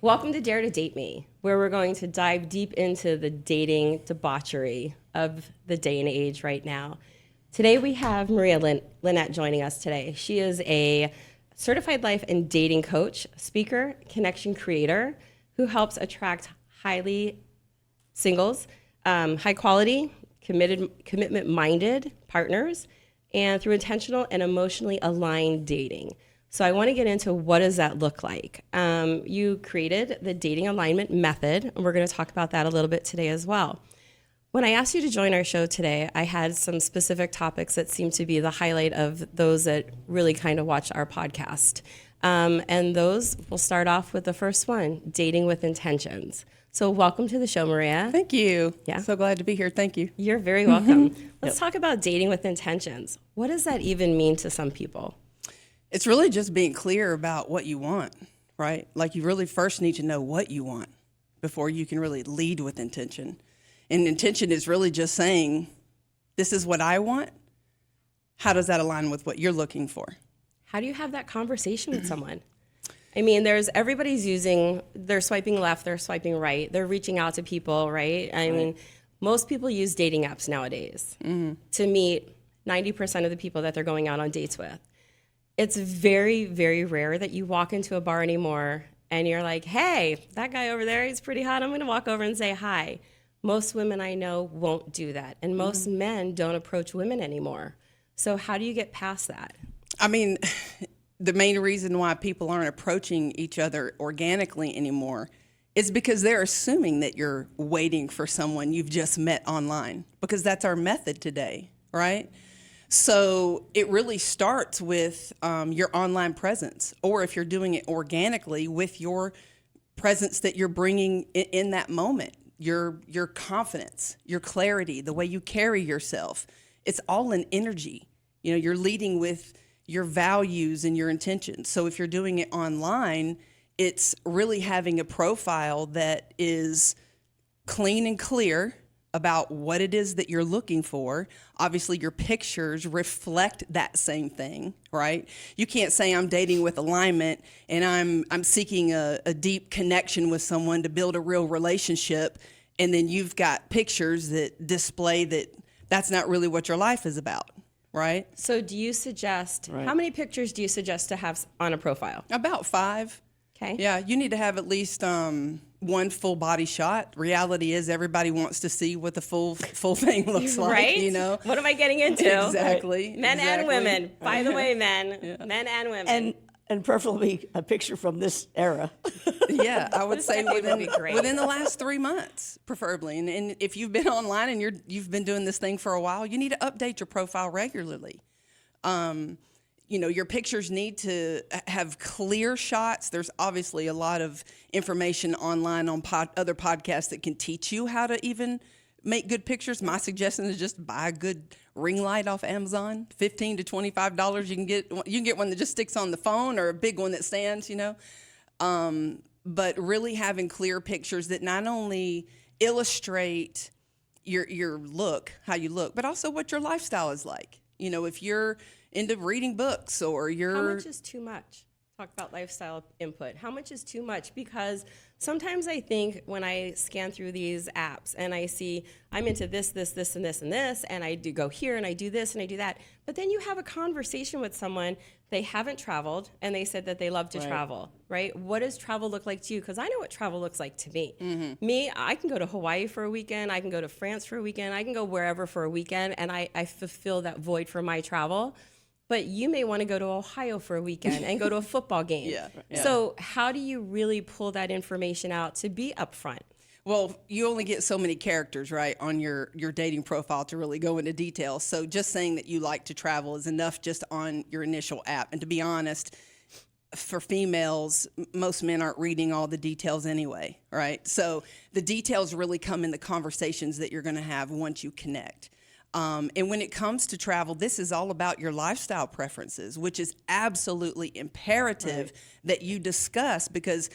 Welcome to Dare to Date Me, where we're going to dive deep into the dating debauchery of the day and age right now. Today we have Maria Lynette joining us today. She is a certified life and dating coach, speaker, connection creator who helps attract highly singles, high quality, commitment-minded partners, and through intentional and emotionally aligned dating. So I want to get into what does that look like. You created the dating alignment method, and we're going to talk about that a little bit today as well. When I asked you to join our show today, I had some specific topics that seem to be the highlight of those that really kind of watch our podcast. And those, we'll start off with the first one, dating with intentions. So welcome to the show, Maria. Thank you. Yeah. So glad to be here. Thank you. You're very welcome. Let's talk about dating with intentions. What does that even mean to some people? It's really just being clear about what you want, right? Like you really first need to know what you want before you can really lead with intention. And intention is really just saying, this is what I want. How does that align with what you're looking for? How do you have that conversation with someone? I mean, everybody's they're swiping left, they're swiping right, they're reaching out to people, right? I mean, most people use dating apps nowadays to meet 90% of the people that they're going out on dates with. It's very, very rare that you walk into a bar anymore and you're like, hey, that guy over there, he's pretty hot. I'm going to walk over and say hi. Most women I know won't do that. And most men don't approach women anymore. So how do you get past that? I mean, the main reason why people aren't approaching each other organically anymore is because they're assuming that you're waiting for someone you've just met online, because that's our method today, right? So it really starts with your online presence, or if you're doing it organically, with your presence that you're bringing in that moment, your confidence, your clarity, the way you carry yourself. It's all an energy. You know, you're leading with your values and your intentions. So if you're doing it online, it's really having a profile that is clean and clear about what it is that you're looking for. Obviously, your pictures reflect that same thing, right? You can't say I'm dating with alignment and I'm seeking a deep connection with someone to build a real relationship, and then you've got pictures that display that that's not really what your life is about, right? So do you suggest, how many pictures do you suggest to have on a profile? About 5. Okay. Yeah, you need to have at least one full body shot. Reality is everybody wants to see what the full thing looks like, right? You know? What am I getting into? Exactly. Men and women. By the way, men and women. And preferably a picture from this era. Yeah, I would say would be great. within the last 3 months, preferably. And if you've been online and you've been doing this thing for a while, you need to update your profile regularly. You know, your pictures need to have clear shots. There's obviously a lot of information online on other podcasts that can teach you how to even make good pictures. My suggestion is just buy a good ring light off Amazon, $15 to $25. You can get one that just sticks on the phone, or a big one that stands, you know. But really having clear pictures that not only illustrate your look, how you look, but also what your lifestyle is like. You know, if you're into reading books, or you're... How much is too much? Talk about lifestyle input. How much is too much? Because sometimes I think when I scan through these apps and I see I'm into this, and this, and I do go here and I do this and I do that. But then you have a conversation with someone, they haven't traveled, and they said that they love to travel, right? What does travel look like to you? Because I know what travel looks like to me. Me, I can go to Hawaii for a weekend, I can go to France for a weekend, I can go wherever for a weekend, and I fulfill that void for my travel. But you may want to go to Ohio for a weekend and go to a football game. Yeah. So how do you really pull that information out to be upfront? Well, you only get so many characters, right, on your dating profile to really go into detail. So just saying that you like to travel is enough just on your initial app. And to be honest, for females, most men aren't reading all the details anyway, right? So the details really come in the conversations that you're going to have once you connect. And when it comes to travel, this is all about your lifestyle preferences, which is absolutely imperative that you discuss, because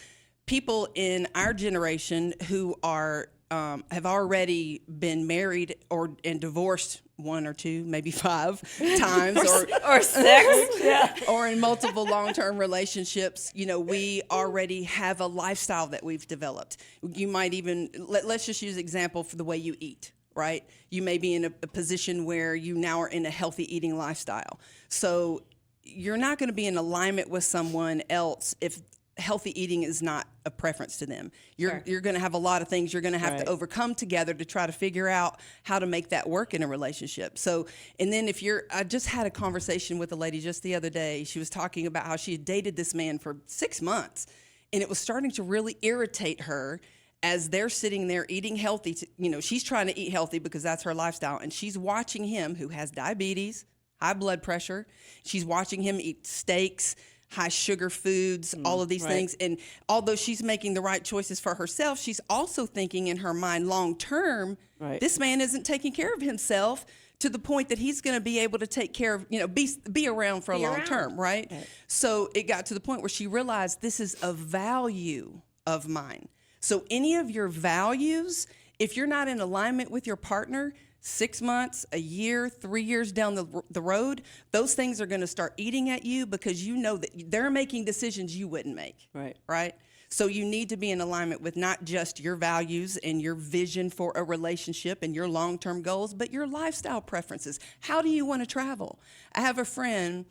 people in our generation who are have already been married and divorced 1 or 2, maybe 5 times, Or 6. Yeah. or in multiple long-term relationships, we already have a lifestyle that we've developed. You might even, let's just use example for the way you eat, right? You may be in a position where you now are in a healthy eating lifestyle. So you're not going to be in alignment with someone else if healthy eating is not a preference to them. You're going to have a lot of things you're going to have to overcome together to try to figure out how to make that work in a relationship. So, and then I just had a conversation with a lady just the other day. She was talking about how she had dated this man for 6 months, and it was starting to really irritate her as they're sitting there eating healthy. She's trying to eat healthy because that's her lifestyle, and she's watching him, who has diabetes, high blood pressure. She's watching him eat steaks, high sugar foods, all of these things. And although she's making the right choices for herself, she's also thinking in her mind long term, this man isn't taking care of himself to the point that he's going to be able to take care of, be around for a long term, right? So it got to the point where she realized this is a value of mine. So any of your values, if you're not in alignment with your partner, 6 months, a year, 3 years down the road, those things are going to start eating at you because you know that they're making decisions you wouldn't make. Right? So you need to be in alignment with not just your values and your vision for a relationship and your long-term goals, but your lifestyle preferences. How do you want to travel? I have a friend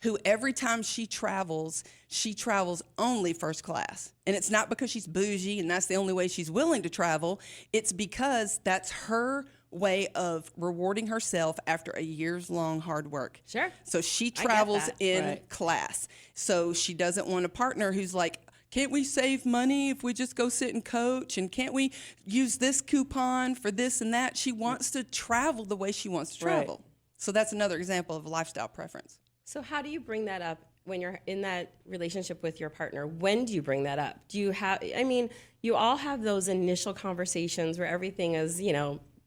who every time she travels only first class. And it's not because she's bougie and that's the only way she's willing to travel. It's because that's her way of rewarding herself after a year's long hard work. Sure. So she travels in class. So she doesn't want a partner who's like, can't we save money if we just go sit and coach? And can't we use this coupon for this and that? She wants to travel the way she wants to travel. So that's another example of a lifestyle preference. So how do you bring that up when you're in that relationship with your partner? When do you bring that up? Do you have, you all have those initial conversations where everything is,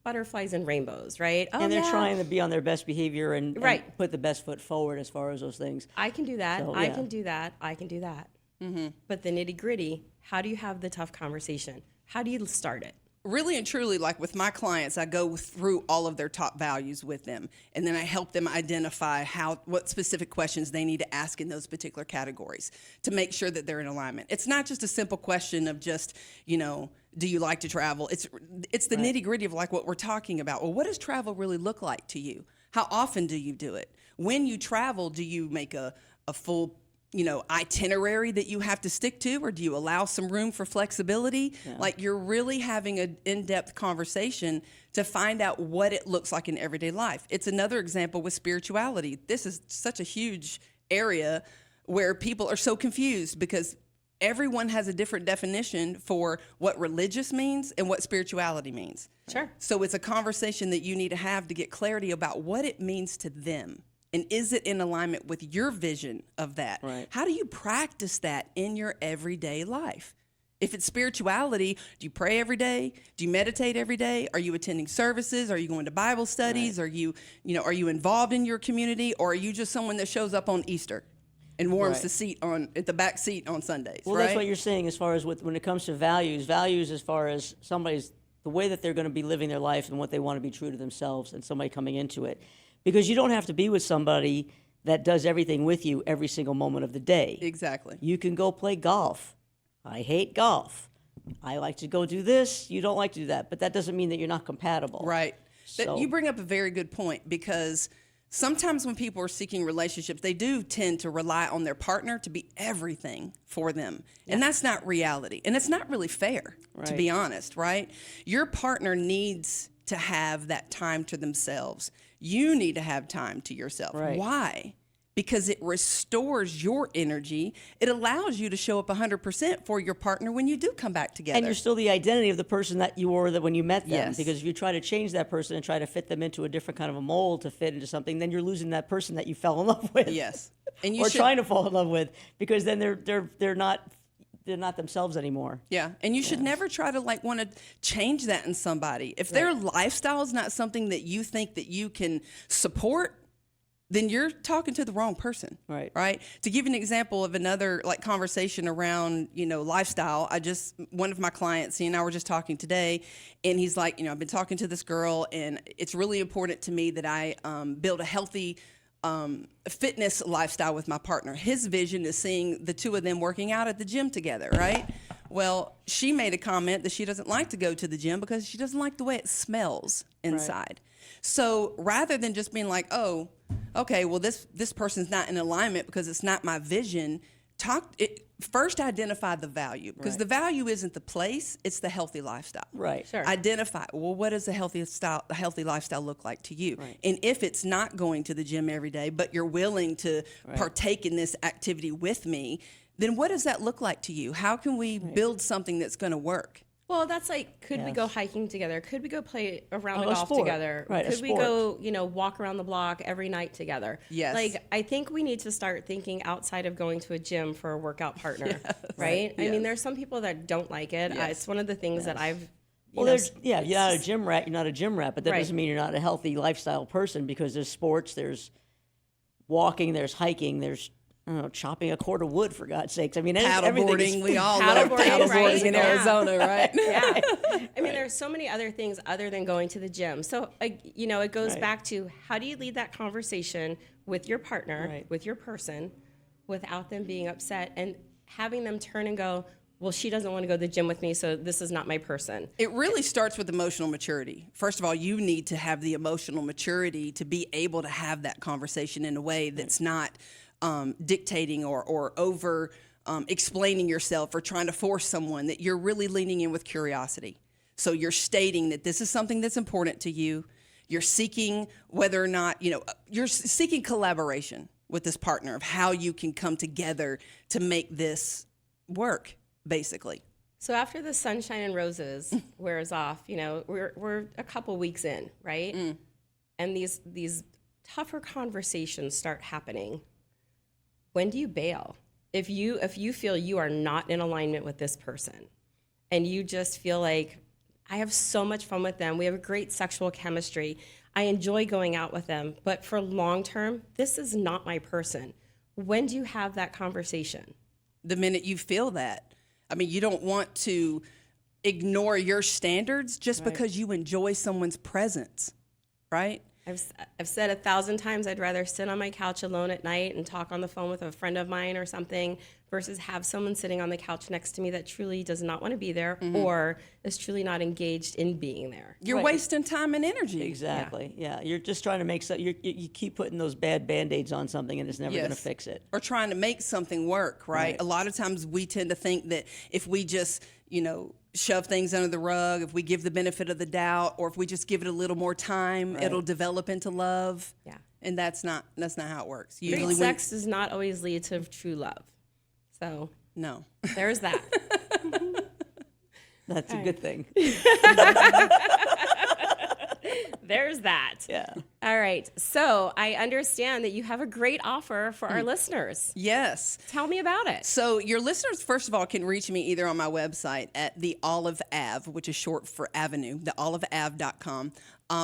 butterflies and rainbows, right? And they're trying to be on their best behavior and put the best foot forward as far as those things. I can do that. I can do that. I can do that. Mm-hmm. But the nitty gritty, how do you have the tough conversation? How do you start it? Really and truly, like with my clients, I go through all of their top values with them, and then I help them identify what specific questions they need to ask in those particular categories to make sure that they're in alignment. It's not just a simple question of just, do you like to travel? It's the nitty gritty of like what we're talking about. Well, what does travel really look like to you? How often do you do it? When you travel, do you make a full itinerary that you have to stick to, or do you allow some room for flexibility? Like you're really having an in-depth conversation to find out what it looks like in everyday life. It's another example with spirituality. This is such a huge area where people are so confused because everyone has a different definition for what religious means and what spirituality means. Sure. So it's a conversation that you need to have to get clarity about what it means to them. And is it in alignment with your vision of that? Right. How do you practice that in your everyday life? If it's spirituality, do you pray every day? Do you meditate every day? Are you attending services? Are you going to Bible studies? Are you involved in your community? Or are you just someone that shows up on Easter and warms the seat at the back seat on Sundays? Well, that's what you're saying as far as when it comes to values as far as the way that they're going to be living their life and what they want to be true to themselves and somebody coming into it. Because you don't have to be with somebody that does everything with you every single moment of the day. Exactly. You can go play golf. I hate golf. I like to go do this. You don't like to do that. But that doesn't mean that you're not compatible. Right. So, you bring up a very good point because sometimes when people are seeking relationships, they do tend to rely on their partner to be everything for them. And that's not reality. And it's not really fair, to be honest, right? Your partner needs to have that time to themselves. You need to have time to yourself. Right. Why? Because it restores your energy. It allows you to show up 100% for your partner when you do come back together. and you're still the identity of the person that you were when you met them. Yes. Because if you try to change that person and try to fit them into a different kind of a mold to fit into something, then you're losing that person that you fell in love with. Yes. And you or trying to fall in love with, because then they're not themselves anymore. Yeah, and you should never try to want to change that in somebody. If their lifestyle is not something that you think that you can support, then you're talking to the wrong person. Right. Right. To give you an example of another like conversation around, lifestyle, one of my clients, he and I were just talking today, and he's like, I've been talking to this girl, and it's really important to me that I build a healthy fitness lifestyle with my partner. His vision is seeing the two of them working out at the gym together, right? Well, she made a comment that she doesn't like to go to the gym because she doesn't like the way it smells inside. So rather than just being like, oh, okay, well, this person's not in alignment because it's not my vision, first identify the value, because the value isn't the place, it's the healthy lifestyle. Right. Sure. Identify, well, what does a healthy lifestyle look like to you? Right. And if it's not going to the gym every day, but you're willing to partake in this activity with me, then what does that look like to you? How can we build something that's going to work? Well, that's like, could we go hiking together? Could we go play a round of a golf sport. together? Right, a Could we sport. go, walk around the block every night together? Yes. Like, I think we need to start thinking outside of going to a gym for a workout partner, right? I Yes. mean, there's some people that don't like it. Yes. It's one of the things that I've, Well, you're not a gym rat. You're not a gym rat, but that Right. doesn't mean you're not a healthy lifestyle person, because there's sports, there's walking, there's hiking, there's chopping a cord of wood, for God's sakes. I mean, everything is Paddleboarding, we all love Paddleboarding, paddleboarding right? in Yeah. Arizona, right? Yeah. I mean, there's so many other things other than going to the gym. So, it goes Right. back to, how do you lead that conversation with your partner, Right. with your person, without them being upset, and having them turn and go, well, she doesn't want to go to the gym with me, so this is not my person. It really starts with emotional maturity. First of all, you need to have the emotional maturity to be able to have that conversation in a way that's not dictating or over explaining yourself or trying to force someone, that you're really leaning in with curiosity. So you're stating that this is something that's important to you. You're seeking whether or not, you're seeking collaboration with this partner of how you can come together to make this work, basically. So after the sunshine and roses wears off, we're a couple weeks in, right? And these tougher conversations start happening. When do you bail? If you feel you are not in alignment with this person, and you just feel like, I have so much fun with them, we have a great sexual chemistry, I enjoy going out with them, but for long term, this is not my person. When do you have that conversation? The minute you feel that. I mean, you don't want to ignore your standards just because you enjoy someone's presence, right? I've said 1,000 times, I'd rather sit on my couch alone at night and talk on the phone with a friend of mine or something, versus have someone sitting on the couch next to me that truly does not want to be there, or is truly not engaged in being there. You're wasting time and energy. Exactly. Yeah. You're just trying to make you keep putting those bad Band-Aids on something, and it's never going to Yes. fix it. Or trying to make something work, right? A lot of times we tend to think that if we just, shove things under the rug, if we give the benefit of the doubt, or if we just give it a little more time, it'll develop into love. Yeah. And that's not how it works. Great Usually sex does not always lead to true love. So no. there's that. That's a good thing. There's that. Yeah. All right. So I understand that you have a great offer for our listeners. Yes. Tell me about it. So your listeners, first of all, can reach me either on my website at the Olive Ave, which is short for Avenue, theoliveave.com,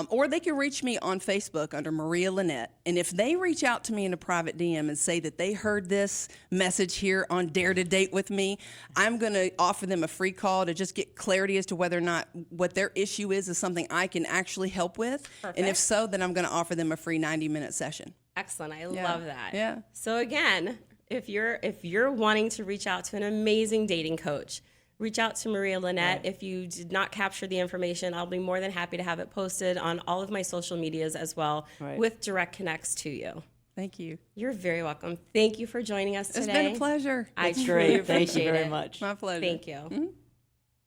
or they can reach me on Facebook under Maria Lynette. And if they reach out to me in a private DM and say that they heard this message here on Dare to Date with me, I'm going to offer them a free call to just get clarity as to whether or not what their issue is something I can actually help with. Perfect. And if so, then I'm going to offer them a free 90-minute session. Excellent. I love that. Yeah. So again, if you're wanting to reach out to an amazing dating coach, reach out to Maria Lynette. Right. If you did not capture the information, I'll be more than happy to have it posted on all of my social medias as well, Right. with direct connects to you. Thank you. You're very welcome. Thank you for joining us today. It's been a pleasure. I That's truly great. Thank you appreciate very it. much. My pleasure. Thank you.